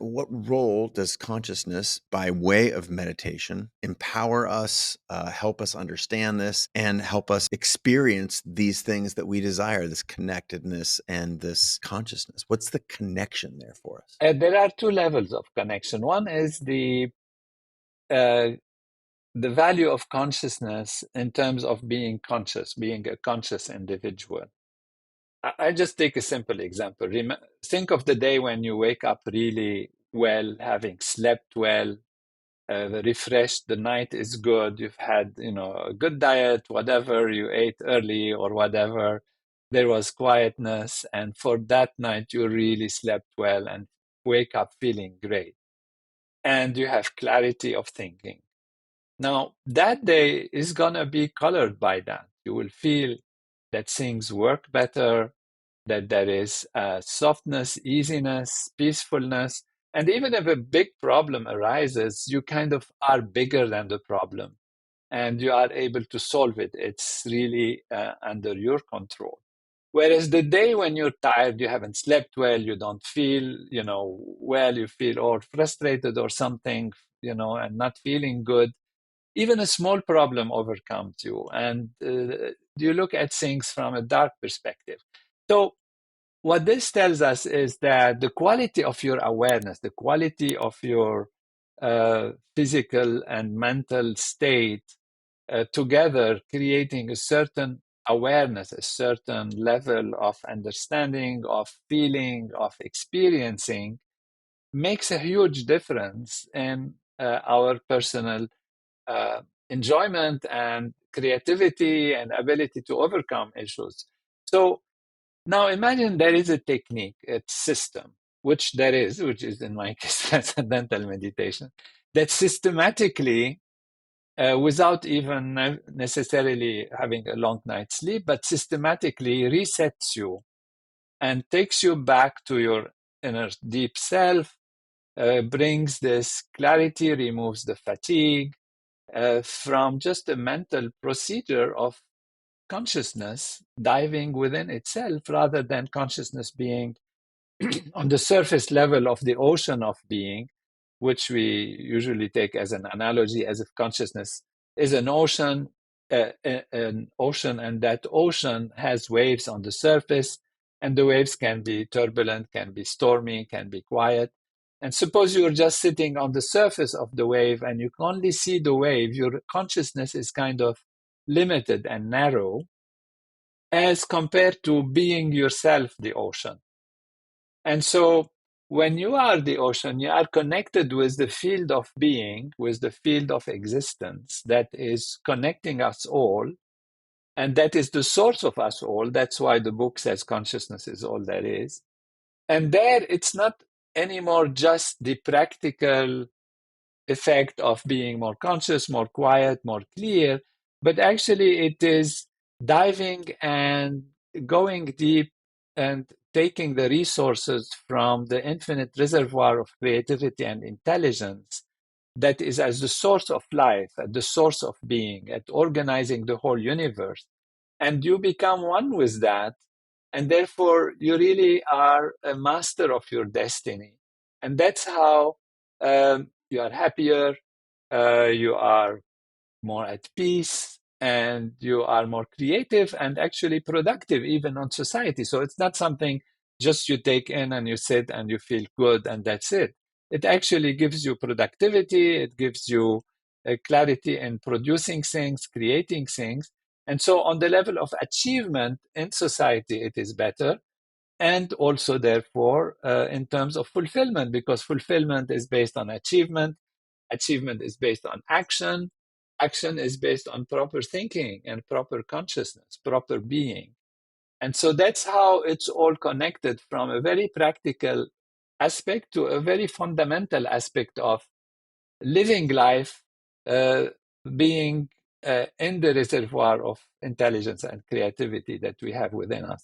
what role does consciousness by way of meditation empower us, help us understand this, and help us experience these things that we desire, this connectedness and this consciousness? What's the connection there for us? There are two levels of connection. One is the value of consciousness in terms of being conscious, being a conscious individual. I just take a simple example. Think of the day when you wake up really well, having slept well, refreshed, the night is good, you've had, a good diet, whatever, you ate early or whatever, there was quietness, and for that night you really slept well and wake up feeling great. And you have clarity of thinking. Now, that day is going to be colored by that. You will feel that things work better, that there is softness, easiness, peacefulness. And even if a big problem arises, you kind of are bigger than the problem and you are able to solve it. It's really under your control. Whereas the day when you're tired, you haven't slept well, you don't feel, well, you feel or frustrated or something, and not feeling good, even a small problem overcomes you, and you look at things from a dark perspective. So what this tells us is that the quality of your awareness, the quality of your physical and mental state together, creating a certain awareness, a certain level of understanding, of feeling, of experiencing, makes a huge difference in our personal enjoyment and creativity and ability to overcome issues. So now imagine there is a technique, a system, which is in my case transcendental meditation, that systematically, without even necessarily having a long night's sleep, but systematically resets you and takes you back to your inner deep self, brings this clarity, removes the fatigue, from just a mental procedure of consciousness diving within itself rather than consciousness being on the surface level of the ocean of being, which we usually take as an analogy, as if consciousness is an ocean, and that ocean has waves on the surface, and the waves can be turbulent, can be stormy, can be quiet. And suppose you're just sitting on the surface of the wave and you can only see the wave, your consciousness is kind of limited and narrow as compared to being yourself the ocean. And so when you are the ocean, you are connected with the field of being, with the field of existence that is connecting us all. And that is the source of us all. That's why the book says consciousness is all there is. And there, it's not anymore just the practical effect of being more conscious, more quiet, more clear, but actually it is diving and going deep and taking the resources from the infinite reservoir of creativity and intelligence that is as the source of life, at the source of being, at organizing the whole universe. And you become one with that. And therefore, you really are a master of your destiny. And that's how you are happier, you are more at peace, and you are more creative and actually productive even on society. So it's not something just you take in and you sit and you feel good and that's it. It actually gives you productivity, it gives you clarity in producing things, creating things. And so on the level of achievement in society, it is better. And also, therefore, in terms of fulfillment, because fulfillment is based on achievement, achievement is based on action, action is based on proper thinking and proper consciousness, proper being. And so that's how it's all connected from a very practical aspect to a very fundamental aspect of living life, uh, being in the reservoir of intelligence and creativity that we have within us.